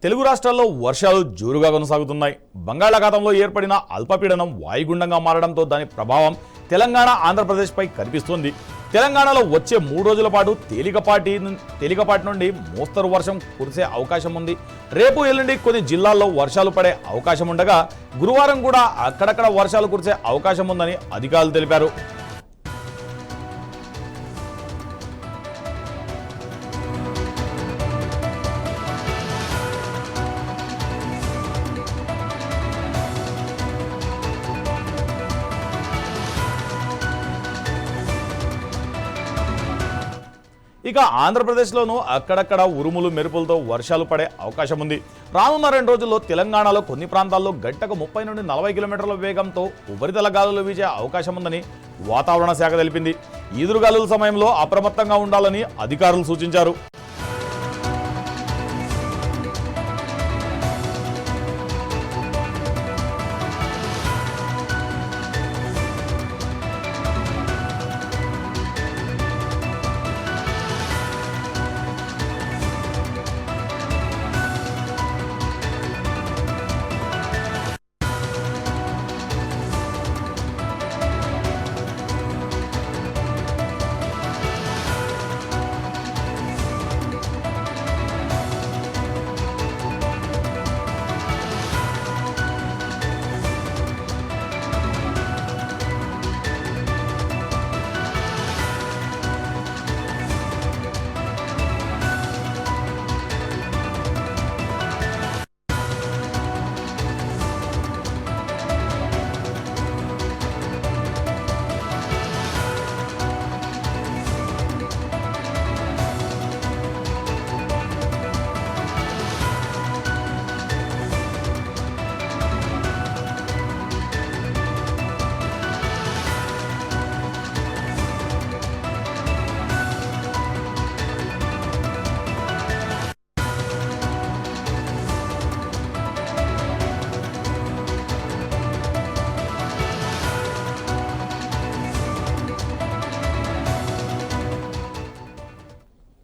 తెలుగు రాష్ట్రాల్లో వర్షాలు జోరుగా కొనసాగుతున్నాయి. బంగాళాఖాతంలో ఏర్పడిన అల్పపీడనం వాయుగుండంగా మారడంతో దాని ప్రభావం తెలంగాణ, ఆంధ్రప్రదేశ్పై కనిపిస్తోంది. తెలంగాణలో వచ్చే 3 రోజుల పాటు తేలికపాటి నుండి మోస్తరు వర్షం కురిసే అవకాశం ఉంది. రేపు, ఎల్లుండి కొన్ని జిల్లాల్లో వర్షాలు పడే అవకాశం ఉండగా, గురువారం కూడా అక్కడక్కడ వర్షాలు కురిసే అవకాశం ఉందని అధికారులు తెలిపారు. ఇక ఆంధ్రప్రదేశ్లోనూ అక్కడక్కడ ఉరుములు మెరుపులతో వర్షాలు పడే అవకాశం ఉంది. రానున్న 2 రోజుల్లో తెలంగాణలో కొన్ని ప్రాంతాల్లో గంటకు 30 నుండి 40 కిలోమీటర్ల వేగంతో ఉపరితల గాలులు వీచే అవకాశం ఉందని వాతావరణ శాఖ తెలిపింది. ఈదురుగాలుల సమయంలో అప్రమత్తంగా ఉండాలని అధికారులు సూచించారు.